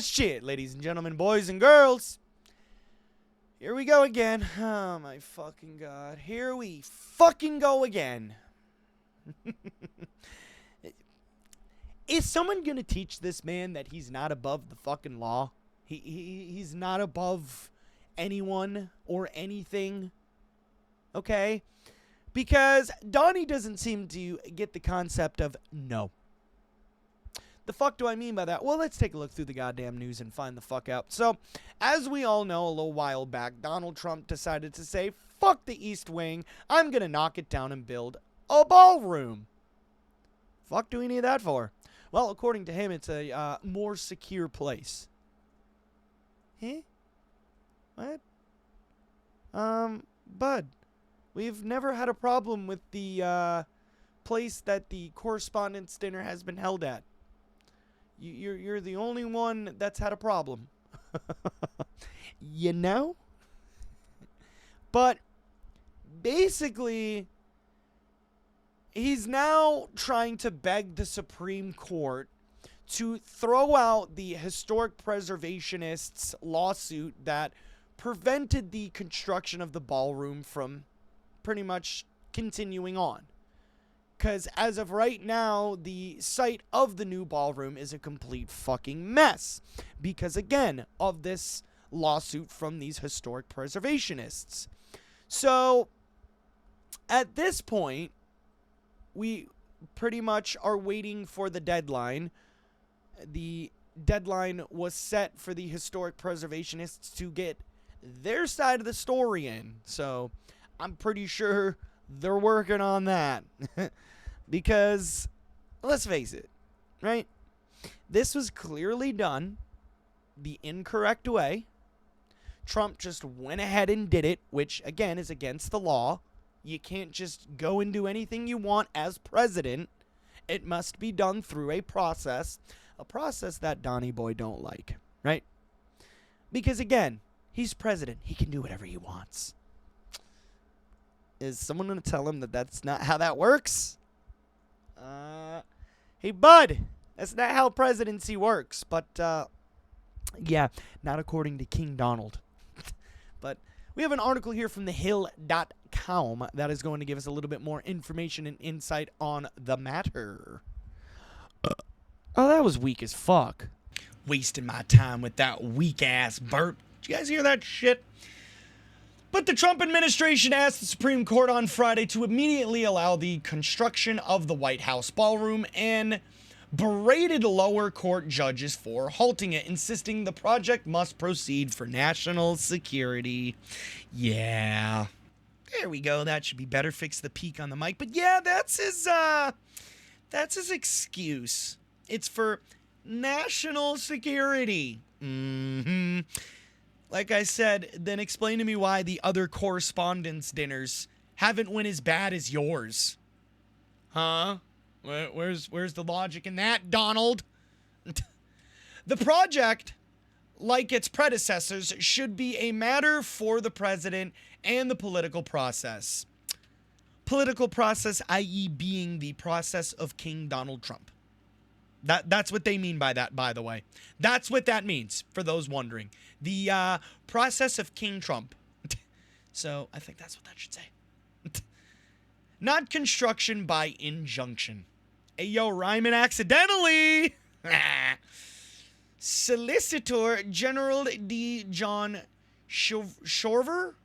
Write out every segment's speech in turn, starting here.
shit, ladies and gentlemen, boys and girls. Here we go again. Oh my fucking god. Here we fucking go again. Is someone gonna teach this man that he's not above the fucking law? He's not above anyone or anything. Okay? Because Donnie doesn't seem to get the concept of no. The fuck do I mean by that? Well, let's take a look through the goddamn news and find the fuck out. So, as we all know, a little while back, Donald Trump decided to say, fuck the East Wing, I'm gonna knock it down and build a ballroom. Fuck do we need that for? Well, according to him, it's a more secure place. Huh? What? Bud, we've never had a problem with the place that the correspondence dinner has been held at. You're the only one that's had a problem. You know? But basically, he's now trying to beg the Supreme Court to throw out the historic preservationists' lawsuit that prevented the construction of the ballroom from pretty much continuing on. Because as of right now, the site of the new ballroom is a complete fucking mess. Because, again, of this lawsuit from these historic preservationists. So, at this point, we pretty much are waiting for the deadline. The deadline was set for the historic preservationists to get their side of the story in. So, I'm pretty sure they're working on that. Because, let's face it, right? This was clearly done the incorrect way. Trump just went ahead and did it, which, again, is against the law. You can't just go and do anything you want as president. It must be done through a process that Donnie Boy don't like, right? Because, again, he's president. He can do whatever he wants. Is someone going to tell him that that's not how that works? Hey, bud, that's not how presidency works. But, yeah, not according to King Donald. But we have an article here from thehill.com that is going to give us a little bit more information and insight on the matter. Oh, that was weak as fuck. Wasting my time with that weak-ass burp. Did you guys hear that shit? But the Trump administration asked the Supreme Court on Friday to immediately allow the construction of the White House ballroom and berated lower court judges for halting it, insisting the project must proceed for national security. Yeah. There we go. That should be better. Fix the peak on the mic. But yeah, that's his excuse. It's for national security. Mm-hmm. Like I said, then explain to me why the other correspondence dinners haven't went as bad as yours. Huh? Where's the logic in that, Donald? The project, like its predecessors, should be a matter for the president and the political process. Political process, i.e. being the process of King Donald Trump. That's what they mean by that, by the way. That's what that means, for those wondering. The process of King Trump. So, I think that's what that should say. Not construction by injunction. Ayo, rhyming accidentally! Solicitor General D. John Shorver?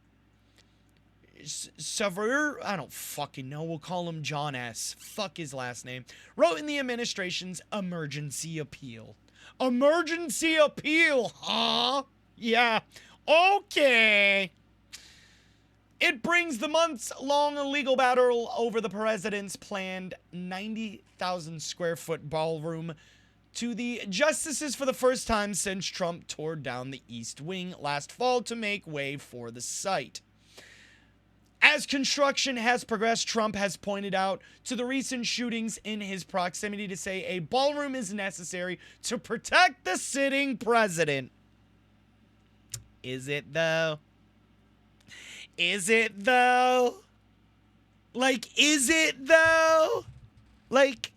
Sever, I don't fucking know. We'll call him John S. Fuck his last name. Wrote in the administration's emergency appeal. Emergency appeal, huh? Yeah. Okay. It brings the months-long legal battle over the president's planned 90,000 square foot ballroom to the justices for the first time since Trump tore down the East Wing last fall to make way for the site. As construction has progressed, Trump has pointed out to the recent shootings in his proximity to say a ballroom is necessary to protect the sitting president. Is it though? Is it though? Like, is it though? Like,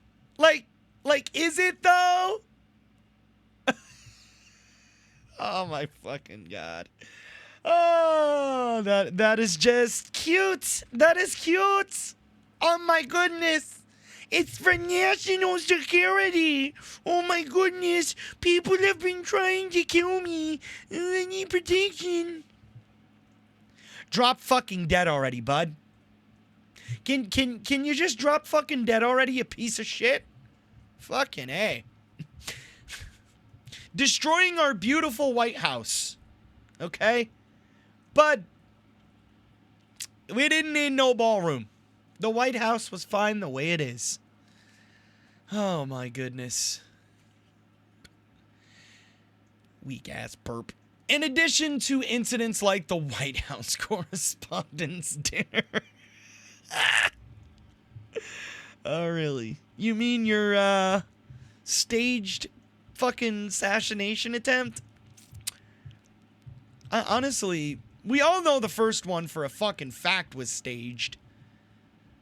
is it though? Oh my fucking god. Oh, that is just cute. That is cute. Oh my goodness. It's for national security. Oh my goodness. People have been trying to kill me. I need protection. Drop fucking dead already, bud. Can you just drop fucking dead already, you piece of shit? Fucking A. Destroying our beautiful White House. Okay? But we didn't need no ballroom. The White House was fine the way it is. Oh my goodness. Weak ass perp. In addition to incidents like the White House Correspondents' Dinner. Oh, really? You mean your, staged fucking assassination attempt? Honestly, we all know the first one for a fucking fact was staged.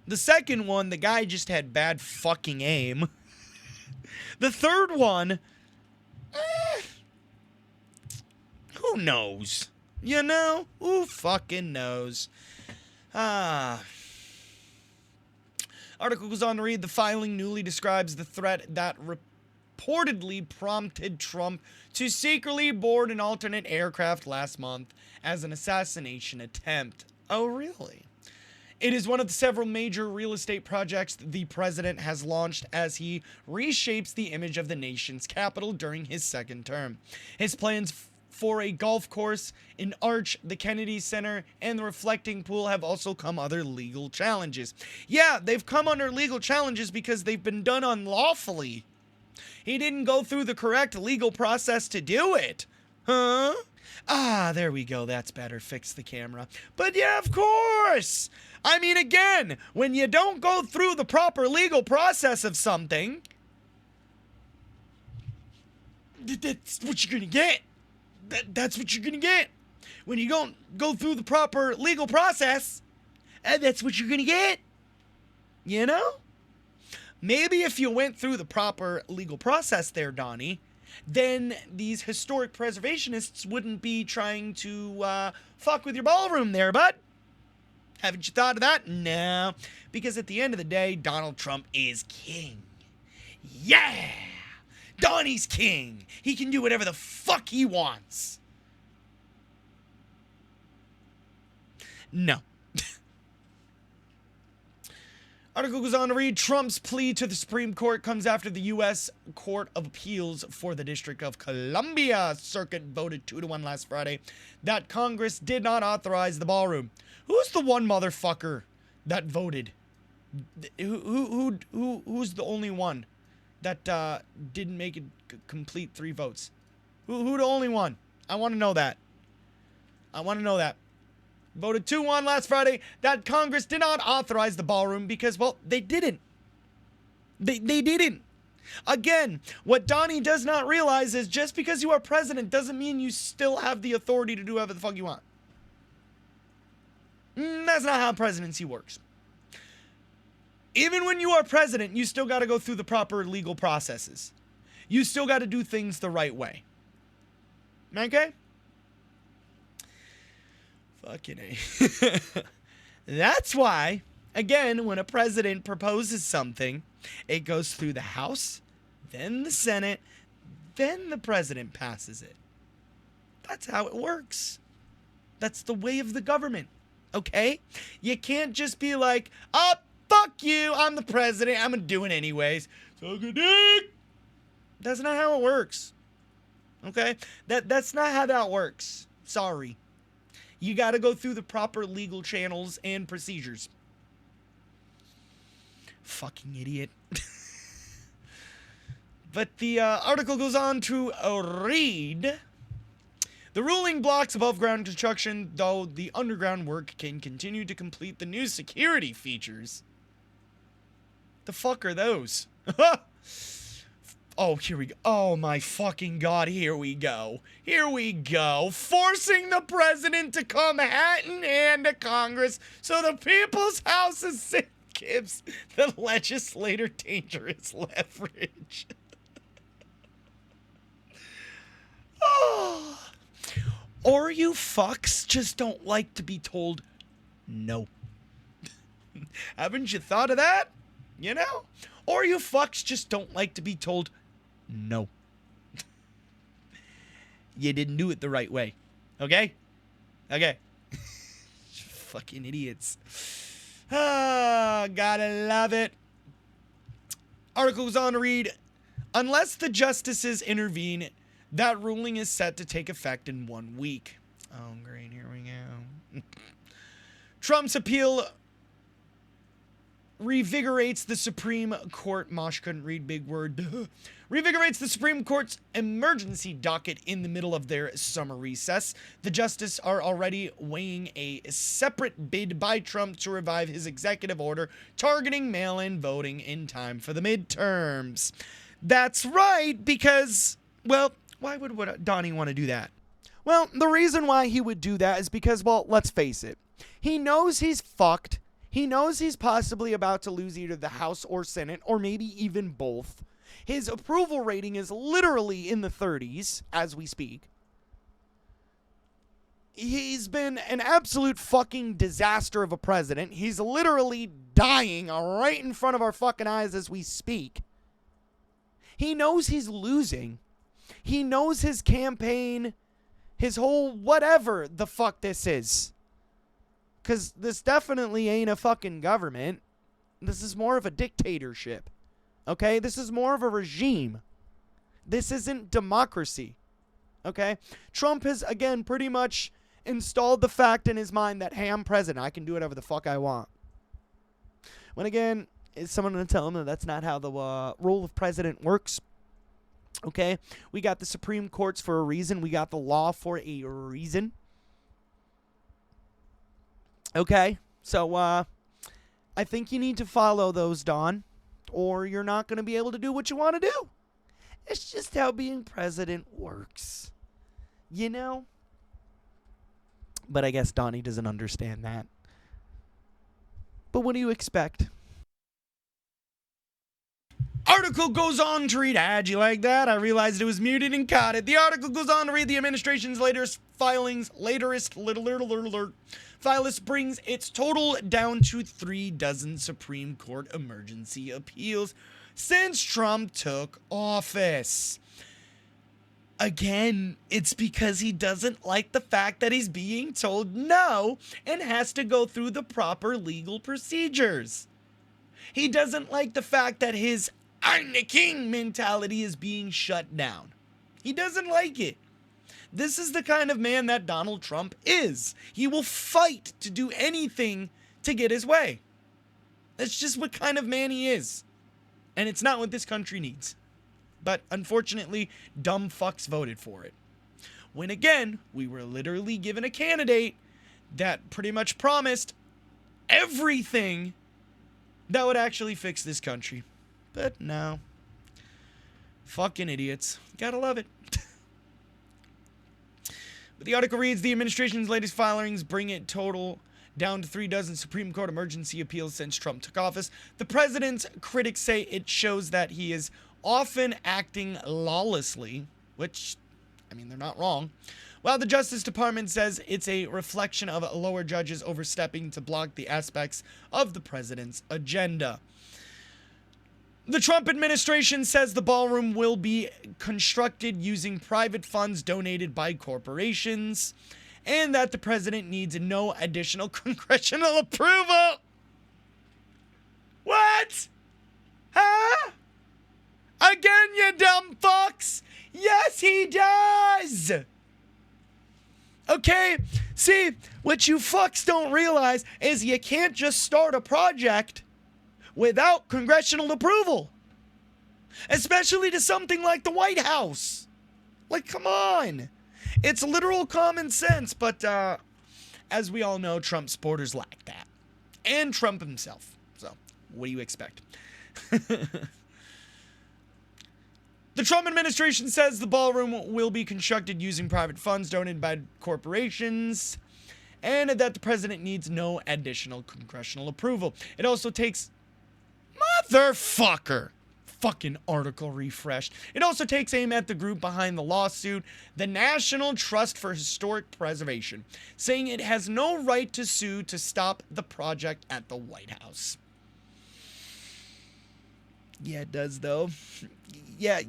The second one, the guy just had bad fucking aim. The third one, who knows? You know? Who fucking knows? Article goes on to read, the filing newly describes the threat that reportedly prompted Trump to secretly board an alternate aircraft last month as an assassination attempt. Oh, really? It is one of the several major real estate projects the president has launched as he reshapes the image of the nation's capital during his second term. His plans for a golf course, an arch, the Kennedy Center, and the reflecting pool have also come under legal challenges. Yeah, they've come under legal challenges because they've been done unlawfully. He didn't go through the correct legal process to do it. Huh? Ah, there we go. That's better. Fix the camera. But yeah, of course. I mean, again, when you don't go through the proper legal process of something, that's what you're going to get. That's what you're going to get. When you don't go through the proper legal process, that's what you're going to get. You know? Maybe if you went through the proper legal process there, Donnie, then these historic preservationists wouldn't be trying to fuck with your ballroom there, bud. Haven't you thought of that? No. Because at the end of the day, Donald Trump is king. Yeah! Donnie's king. He can do whatever the fuck he wants. No. Article goes on to read, Trump's plea to the Supreme Court comes after the U.S. Court of Appeals for the District of Columbia Circuit voted 2-1 last Friday that Congress did not authorize the ballroom. Who's the one motherfucker that voted? Who's the only one that didn't make it complete 3 votes? Who the only one? I want to know that. I want to know that. Voted 2-1 last Friday that Congress did not authorize the ballroom because, well, they didn't. They didn't. Again, what Donnie does not realize is just because you are president doesn't mean you still have the authority to do whatever the fuck you want. That's not how presidency works. Even when you are president, you still got to go through the proper legal processes. You still got to do things the right way. Okay? Fucking A. That's why, again, when a president proposes something, it goes through the House, then the Senate, then the president passes it. That's how it works. That's the way of the government. Okay? You can't just be like, oh, fuck you, I'm the president, I'm gonna do it anyways. Suck a dick. That's not how it works. Okay? That's not how that works. Sorry. You gotta go through the proper legal channels and procedures. Fucking idiot. But the article goes on to read, the ruling blocks above ground construction, though the underground work can continue to complete the new security features. The fuck are those? Oh, here we go. Oh my fucking god, here we go. Here we go. Forcing the president to come hat in hand to Congress so the people's house is safe gives the legislator dangerous leverage. Oh, Or you fucks just don't like to be told no. Haven't you thought of that? You know? Or you fucks just don't like to be told no. You didn't do it the right way. Okay? Okay. Fucking idiots. Ah, gotta love it. Article goes on to read, unless the justices intervene, that ruling is set to take effect in 1 week. Oh, great. Here we go. Trump's appeal revigorates the Supreme Court. Mosh couldn't read big word. Revigorates the Supreme Court's emergency docket in the middle of their summer recess. The justices are already weighing a separate bid by Trump to revive his executive order targeting mail-in voting in time for the midterms. That's right, because, well, why would Donnie want to do that? Well, the reason why he would do that is because, well, let's face it. He knows he's fucked. He knows he's possibly about to lose either the House or Senate, or maybe even both. His approval rating is literally in the 30s as we speak. He's been an absolute fucking disaster of a president. He's literally dying right in front of our fucking eyes as we speak. He knows he's losing. He knows his campaign, his whole whatever the fuck this is. Because this definitely ain't a fucking government. This is more of a dictatorship. Okay? This is more of a regime. This isn't democracy. Okay? Trump has, again, pretty much installed the fact in his mind that, hey, I'm president. I can do whatever the fuck I want. When, again, is someone going to tell him that that's not how the role of president works? Okay? We got the Supreme Courts for a reason. We got the law for a reason. Okay, so I think you need to follow those, Don, or you're not going to be able to do what you want to do. It's just how being president works, you know? But I guess Donnie doesn't understand that. But what do you expect? Article goes on to read, how'd you like that? I realized it was muted and caught it. The article goes on to read the administration's latest filist brings its total down to 36 Supreme Court emergency appeals since Trump took office. Again, it's because he doesn't like the fact that he's being told no and has to go through the proper legal procedures. He doesn't like the fact that his I'm the king mentality is being shut down. He doesn't like it. This is the kind of man that Donald Trump is. He will fight to do anything to get his way. That's just what kind of man he is. And it's not what this country needs. But unfortunately, dumb fucks voted for it. When again, we were literally given a candidate that pretty much promised everything that would actually fix this country. But no. Fucking idiots. Gotta love it. But the article reads, the administration's latest filings bring it total down to 36 Supreme Court emergency appeals since Trump took office. The president's critics say it shows that he is often acting lawlessly, which, I mean, they're not wrong. While the Justice Department says it's a reflection of lower judges overstepping to block the aspects of the president's agenda. The Trump administration says the ballroom will be constructed using private funds donated by corporations, and that the president needs no additional congressional approval. What? Huh? Again, you dumb fucks? Yes, he does. Okay, see, what you fucks don't realize is you can't just start a project without congressional approval. Especially to something like the White House. Like, come on. It's literal common sense, but as we all know, Trump supporters lack that. And Trump himself. So, what do you expect? The Trump administration says the ballroom will be constructed using private funds donated by corporations, and that the president needs no additional congressional approval. It also takes... Motherfucker! fucking article refreshed. It also takes aim at the group behind the lawsuit, the National Trust for Historic Preservation, saying it has no right to sue to stop the project at the White House. Yeah, it does, though. Yeah,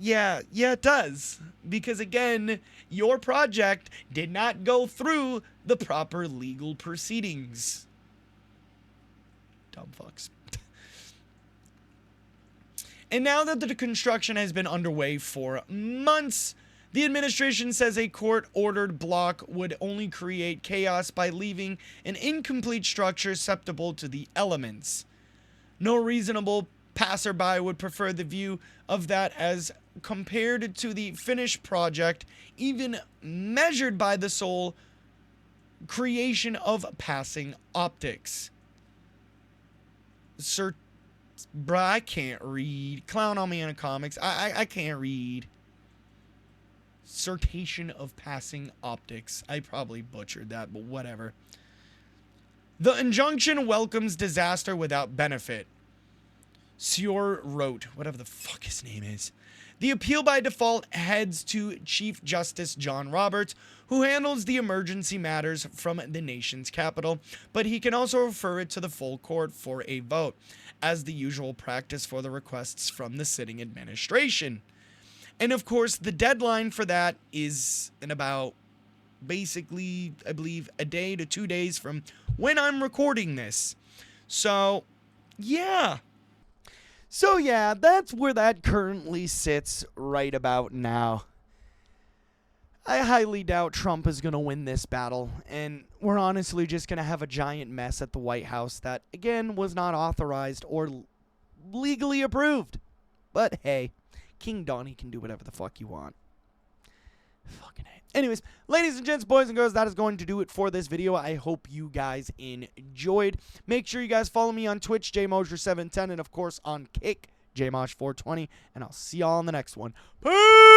it does. Because, again, your project did not go through the proper legal proceedings. Dumb fucks. And now that the construction has been underway for months, the administration says a court-ordered block would only create chaos by leaving an incomplete structure susceptible to the elements. No reasonable passerby would prefer the view of that as compared to the finished project, even measured by the sole creation of passing optics. Bruh, I can't read. Clown on me in the comics. I can't read. Certation of passing optics. I probably butchered that, but whatever. The injunction welcomes disaster without benefit. Sior wrote, whatever the fuck his name is. The appeal by default heads to Chief Justice John Roberts, who handles the emergency matters from the nation's capital, but he can also refer it to the full court for a vote, as the usual practice for the requests from the sitting administration. And of course, the deadline for that is in about, basically, I believe, a day to 2 days from when I'm recording this. So, yeah. So yeah, that's where that currently sits right about now. I highly doubt Trump is going to win this battle, and we're honestly just going to have a giant mess at the White House that, again, was not authorized or legally approved. But hey, King Donnie can do whatever the fuck you want. Fucking hey. Anyways, ladies and gents, boys and girls, that is going to do it for this video. I hope you guys enjoyed. Make sure you guys follow me on Twitch, JMosher710, and of course on Kick, JMosh420, and I'll see y'all on the next one. Peace!